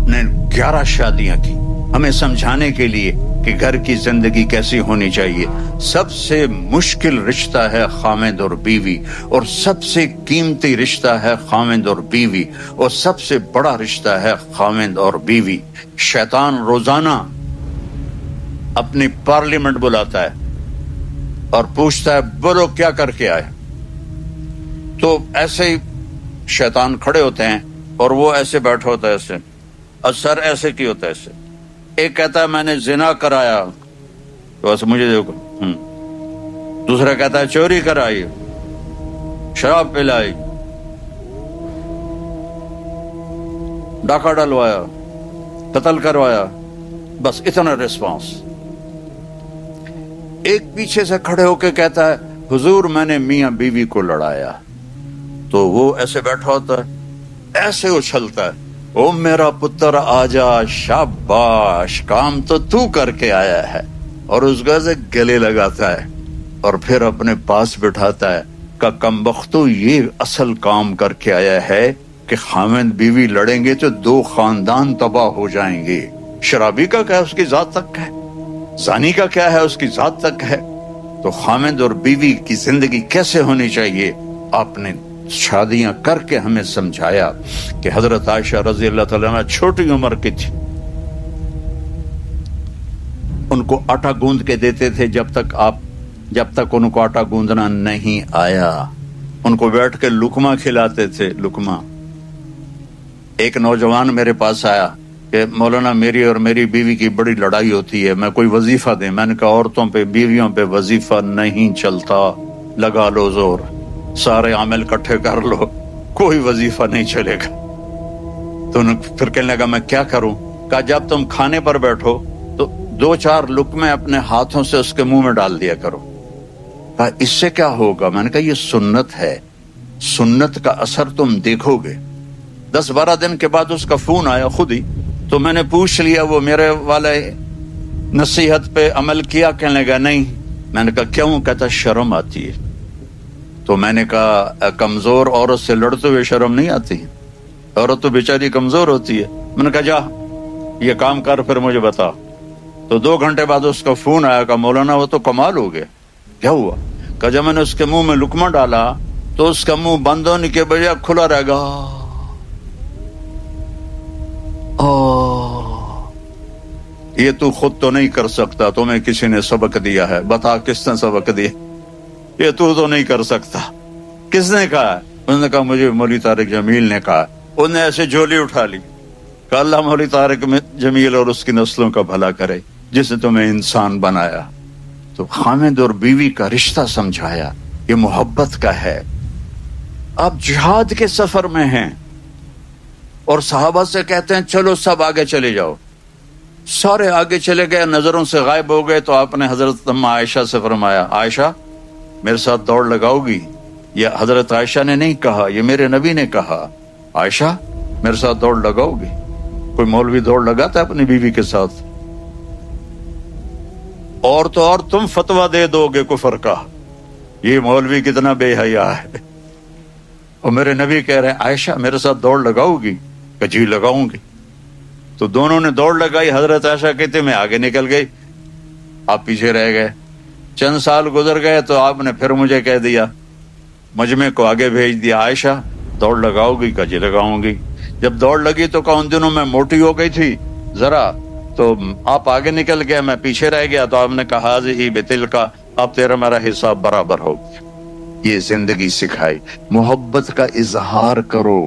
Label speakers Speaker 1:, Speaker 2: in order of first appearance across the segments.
Speaker 1: آپ نے 11 شادیاں کی ہمیں سمجھانے کے لیے کہ گھر کی زندگی کیسی ہونی چاہیے۔ سب سے مشکل رشتہ ہے خاوند اور بیوی، اور سب سے قیمتی رشتہ ہے خاوند اور بیوی، اور سب سے بڑا رشتہ ہے خاوند اور بیوی۔ شیطان روزانہ اپنی پارلیمنٹ بلاتا ہے اور پوچھتا ہے بولو کیا کر کے آئے، تو ایسے ہی شیطان کھڑے ہوتے ہیں اور وہ ایسے بیٹھا ہوتا ہے ایسے، اور سر ایسے کی ہوتا ہے ایسے۔ ایک کہتا ہے میں نے زنا کرایا، تو ایسے مجھے دیکھو، دوسرا کہتا ہے چوری کرائی، شراب پلائی، ڈاکہ ڈلوایا، قتل کروایا، بس اتنا ریسپانس۔ ایک پیچھے سے کھڑے ہو کے کہتا ہے حضور میں نے میاں بیوی کو لڑایا، تو وہ ایسے بیٹھا ہوتا ہے ایسے اچھلتا ہے، او میرا پتر آجا، شاباش، کام تو تو کر کے آیا ہے، اور اس کا سے گلے لگاتا ہے اور پھر اپنے پاس بٹھاتا ہے کہ کمبختو یہ اصل کام کر کے آیا ہے کہ خاوند بیوی لڑیں گے تو 2 خاندان تباہ ہو جائیں گے۔ شرابی کا کیا اس کی ذات تک ہے، زانی کا کیا ہے اس کی ذات تک ہے، تو خاوند اور بیوی کی زندگی کیسے ہونی چاہیے آپ نے شادیاں کر کے ہمیں سمجھایا کہ حضرت عائشہ رضی اللہ تعالیٰ عنہ چھوٹی عمر کی تھی، ان کو آٹا گوندھ کے دیتے تھے جب تک ان کو آٹا گوندنا نہیں آیا، ان کو بیٹھ کے لقمہ کھلاتے تھے، لقمہ۔ ایک نوجوان میرے پاس آیا کہ مولانا میری اور میری بیوی کی بڑی لڑائی ہوتی ہے، میں کوئی وظیفہ دیں؟ میں نے کہا عورتوں پہ بیویوں پہ وظیفہ نہیں چلتا، لگا لو زور، سارے عامل کٹھے کر لو، کوئی وظیفہ نہیں چلے گا۔ تو پھر کہنے لگا میں کیا کروں؟ کہا جب تم کھانے پر بیٹھو تو 2-4 لقمے اپنے ہاتھوں سے اس کے منہ میں ڈال دیا کرو۔ کہا اس سے کیا ہوگا؟ میں نے کہا یہ سنت ہے، سنت کا اثر تم دیکھو گے۔ 10-12 دن کے بعد اس کا فون آیا خود ہی، تو میں نے پوچھ لیا وہ میرے والے نصیحت پہ عمل کیا؟ کہنے لگا نہیں۔ میں نے کہا کیوں؟ کہتا شرم آتی ہے۔ تو میں نے کہا کمزور عورت سے لڑتے ہوئے شرم نہیں آتی؟ عورت تو بیچاری کمزور ہوتی ہے۔ میں نے کہا جا یہ کام کر پھر مجھے بتا۔ تو 2 گھنٹے بعد اس کا فون آیا کہ مولانا وہ تو کمال ہو گیا۔ کیا ہوا؟ کہ جب میں نے اس کے منہ میں لقمہ ڈالا تو اس کا منہ بند ہونے کے بجائے کھلا رہ گا۔ یہ تو خود تو نہیں کر سکتا، تمہیں کسی نے سبق دیا ہے، بتا کس نے سبق دیا؟ یہ تو نہیں کر سکتا۔ کس نے کہا؟ انہوں نے کہا مجھے مولوی طارق جمیل نے کہا۔ انہوں نے ایسے جھولی اٹھا لی کہ اللہ مولوی طارق جمیل اور اس کی نسلوں کا بھلا کرے جس نے تمہیں انسان بنایا۔ تو خاوند اور بیوی کا رشتہ سمجھایا، یہ محبت کا ہے۔ آپ جہاد کے سفر میں ہیں اور صحابہ سے کہتے ہیں چلو سب آگے چلے جاؤ، سارے آگے چلے گئے، نظروں سے غائب ہو گئے۔ تو آپ نے حضرت عائشہ سے فرمایا عائشہ میرے ساتھ دوڑ لگاؤ گی؟ یہ حضرت عائشہ نے نہیں کہا، یہ میرے نبی نے کہا، عائشہ میرے ساتھ دوڑ لگاؤ گی؟ کوئی مولوی دوڑ لگاتا ہے اپنی بیوی کے ساتھ؟ اور تو اور تم فتویٰ دے دو گے کفر کا، یہ مولوی کتنا بے حیا ہے۔ اور میرے نبی کہہ رہے ہیں عائشہ میرے ساتھ دوڑ لگاؤ گی؟ کہ جی لگاؤں گی۔ تو دونوں نے دوڑ لگائی۔ حضرت عائشہ کہتے میں آگے نکل گئی، آپ پیچھے رہ گئے۔ چند سال گزر گئے تو آپ نے پھر مجھے کہہ دیا، مجمع کو آگے بھیج دیا، عائشہ دوڑ لگاؤ گی؟ کہ جی لگاؤں گی۔ جب دوڑ لگی تو ان دنوں میں موٹی ہو گئی تھی ذرا، تو آپ آگے نکل گئے، میں پیچھے رہ گیا۔ تو آپ نے کہا ہی بتل کا، اب تیرا میرا حساب برابر ہو گیا۔ یہ زندگی سکھائی، محبت کا اظہار کرو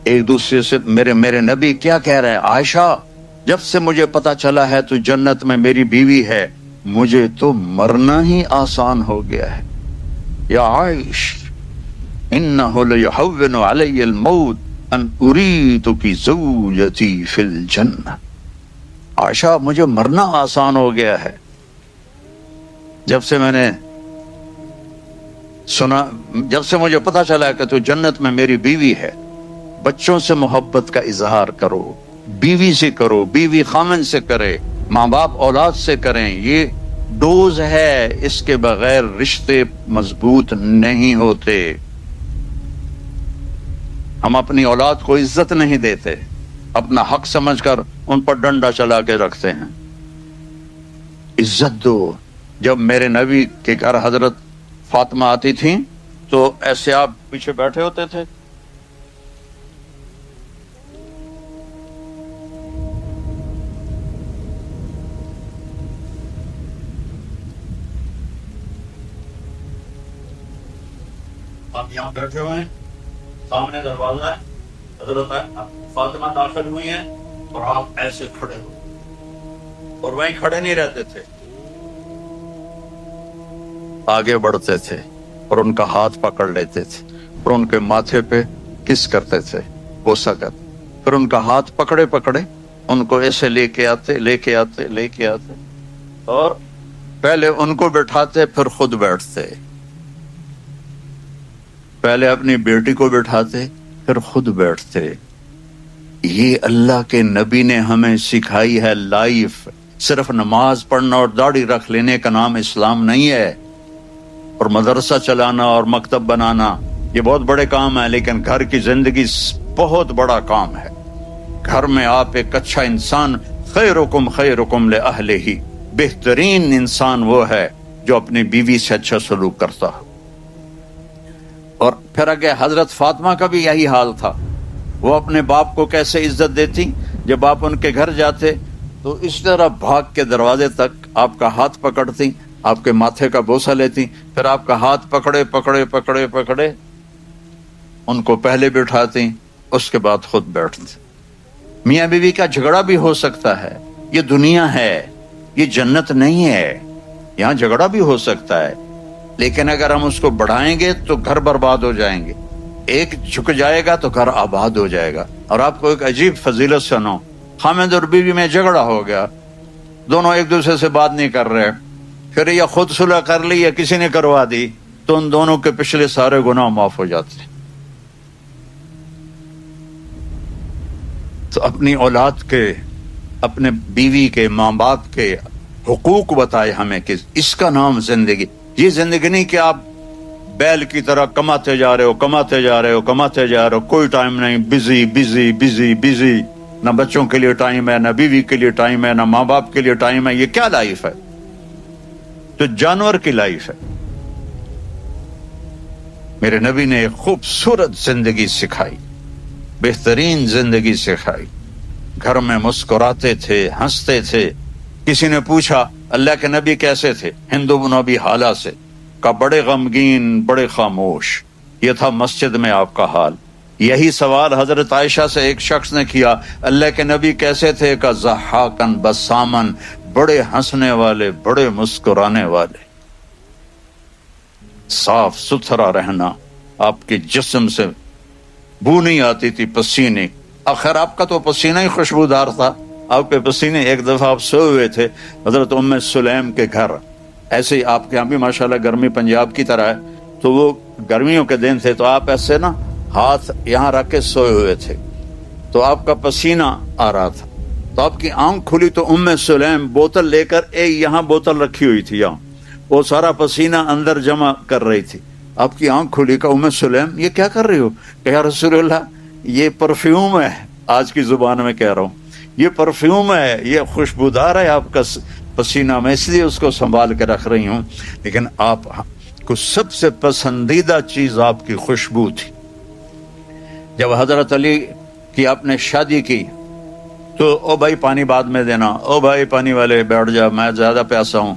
Speaker 1: ایک دوسرے سے۔ میرے نبی کیا کہہ رہے ہیں؟ عائشہ جب سے مجھے پتا چلا ہے تو جنت میں میری بیوی ہے، مجھے تو مرنا ہی آسان ہو گیا ہے۔ یا عائش انہ لیہون علی الموت ان اریدک زوجتی فی الجنہ۔ عائشہ مجھے مرنا آسان ہو گیا ہے جب سے میں نے سنا، جب سے مجھے پتا چلا کہ تو جنت میں میری بیوی ہے۔ بچوں سے محبت کا اظہار کرو، بیوی سے کرو، بیوی خامن سے کرے، ماں باپ اولاد سے کریں۔ یہ ڈوز ہے، اس کے بغیر رشتے مضبوط نہیں ہوتے۔ ہم اپنی اولاد کو عزت نہیں دیتے، اپنا حق سمجھ کر ان پر ڈنڈا چلا کے رکھتے ہیں۔ عزت دو۔ جب میرے نبی کے گھر حضرت فاطمہ آتی تھیں تو ایسے آپ پیچھے بیٹھے ہوتے تھے، آپ یہاں بیٹھے ہوئے ہیں، سامنے دروازہ ہے، حضرت فاطمہ داخل ہوئی ہیں اور آپ ایسے کھڑے ہو، اور وہیں کھڑے نہیں رہتے تھے، آگے بڑھتے تھے اور ان کا ہاتھ پکڑ لیتے تھے اور ان کے ماتھے پہ کس کرتے تھے، بوسہ کرتے، پھر ان کا ہاتھ پکڑے پکڑے ان کو ایسے لے کے آتے اور پہلے ان کو بٹھاتے پھر خود بیٹھتے، پہلے اپنی بیٹی کو بٹھاتے پھر خود بیٹھتے۔ یہ اللہ کے نبی نے ہمیں سکھائی ہے لائف۔ صرف نماز پڑھنا اور داڑھی رکھ لینے کا نام اسلام نہیں ہے، اور مدرسہ چلانا اور مکتب بنانا یہ بہت بڑے کام ہیں، لیکن گھر کی زندگی بہت بڑا کام ہے۔ گھر میں آپ ایک اچھا انسان، خیرکم خیرکم لأہلہ، بہترین انسان وہ ہے جو اپنی بیوی سے اچھا سلوک کرتا ہو۔ اور پھر آگے حضرت فاطمہ کا بھی یہی حال تھا، وہ اپنے باپ کو کیسے عزت دیتی، جب آپ ان کے گھر جاتے تو اس طرح بھاگ کے دروازے تک آپ کا ہاتھ پکڑتی، آپ کے ماتھے کا بوسہ لیتی، پھر آپ کا ہاتھ پکڑے ان کو پہلے بٹھاتی، اس کے بعد خود بیٹھتی۔ میاں بیوی کا جھگڑا بھی ہو سکتا ہے، یہ دنیا ہے، یہ جنت نہیں ہے، یہاں جھگڑا بھی ہو سکتا ہے، لیکن اگر ہم اس کو بڑھائیں گے تو گھر برباد ہو جائیں گے۔ ایک جھک جائے گا تو گھر آباد ہو جائے گا۔ اور آپ کو ایک عجیب فضیلت سنو، خامد اور بیوی میں جھگڑا ہو گیا، دونوں ایک دوسرے سے بات نہیں کر رہے، پھر یا خود صلح کر لی یا کسی نے کروا دی، تو ان دونوں کے پچھلے سارے گناہ معاف ہو جاتے ہیں۔ تو اپنی اولاد کے، اپنے بیوی کے، ماں باپ کے حقوق بتائے ہمیں کہ اس کا نام زندگی۔ یہ زندگی نہیں کہ آپ بیل کی طرح کماتے جا رہے ہو، کوئی ٹائم نہیں، بزی، نہ بچوں کے لیے ٹائم ہے، نہ بیوی کے لیے ٹائم ہے، نہ ماں باپ کے لیے ٹائم ہے۔ یہ کیا لائف ہے؟ تو جانور کی لائف ہے۔ میرے نبی نے ایک خوبصورت زندگی سکھائی، بہترین زندگی سکھائی۔ گھر میں مسکراتے تھے، ہنستے تھے۔ کسی نے پوچھا اللہ کے نبی کیسے تھے؟ ہندو بن ابی حالہ سے کا بڑے غمگین، بڑے خاموش، یہ تھا مسجد میں آپ کا حال۔ یہی سوال حضرت عائشہ سے ایک شخص نے کیا، اللہ کے نبی کیسے تھے؟ کا ضحاکن بسامن، بڑے ہنسنے والے، بڑے مسکرانے والے۔ صاف ستھرا رہنا، آپ کے جسم سے بو نہیں آتی تھی پسینے، آخر آپ کا تو پسینہ ہی خوشبودار تھا، آپ کے پسینے۔ ایک دفعہ آپ سوئے ہوئے تھے حضرت ام سلیم کے گھر، ایسے ہی آپ کے یہاں بھی ماشاءاللہ گرمی پنجاب کی طرح ہے، تو وہ گرمیوں کے دن تھے، تو آپ ایسے نا ہاتھ یہاں رکھ کے سوئے ہوئے تھے، تو آپ کا پسینہ آ رہا تھا، تو آپ کی آنکھ کھلی تو ام سلیم بوتل لے کر یہاں بوتل رکھی ہوئی تھی، یہاں وہ سارا پسینہ اندر جمع کر رہی تھی۔ آپ کی آنکھ کھلی، کہ ام سلیم یہ کیا کر رہی ہو؟ کہ یا رسول اللہ یہ پرفیوم ہے، آج کی زبان میں کہہ رہا ہوں، یہ پرفیوم ہے، یہ خوشبودار ہے آپ کا پسینہ، میں اس لیے اس کو سنبھال کے رکھ رہی ہوں۔ لیکن آپ کو سب سے پسندیدہ چیز آپ کی خوشبو تھی۔ جب حضرت علی کی آپ نے شادی کی تو او بھائی پانی بعد میں دینا، او بھائی پانی والے بیٹھ جا، میں زیادہ پیاسا ہوں۔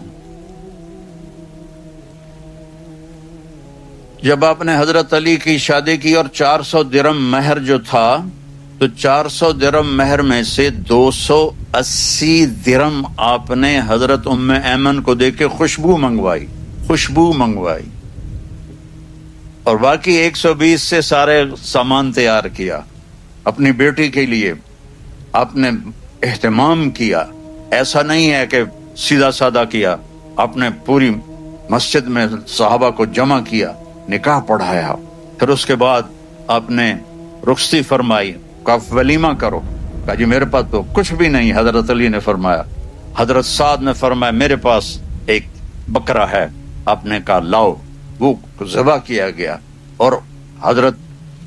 Speaker 1: جب آپ نے حضرت علی کی شادی کی اور 400 درم مہر جو تھا، تو 400 درم مہر میں سے 280 درم آپ نے حضرت ام ایمن کو دے کے خوشبو منگوائی، اور باقی 120 سے سارے سامان تیار کیا اپنی بیٹی کے لیے۔ آپ نے اہتمام کیا، ایسا نہیں ہے کہ سیدھا سادہ کیا، آپ نے پوری مسجد میں صحابہ کو جمع کیا، نکاح پڑھایا، پھر اس کے بعد آپ نے رخصتی فرمائی، کہا ولیمہ کرو، کہا جی میرے پاس تو کچھ بھی نہیں۔ حضرت علی نے فرمایا، حضرت سعد نے فرمایا میرے پاس ایک بکرا ہے، آپ نے کہا لاؤ، وہ ذبح کیا گیا، اور حضرت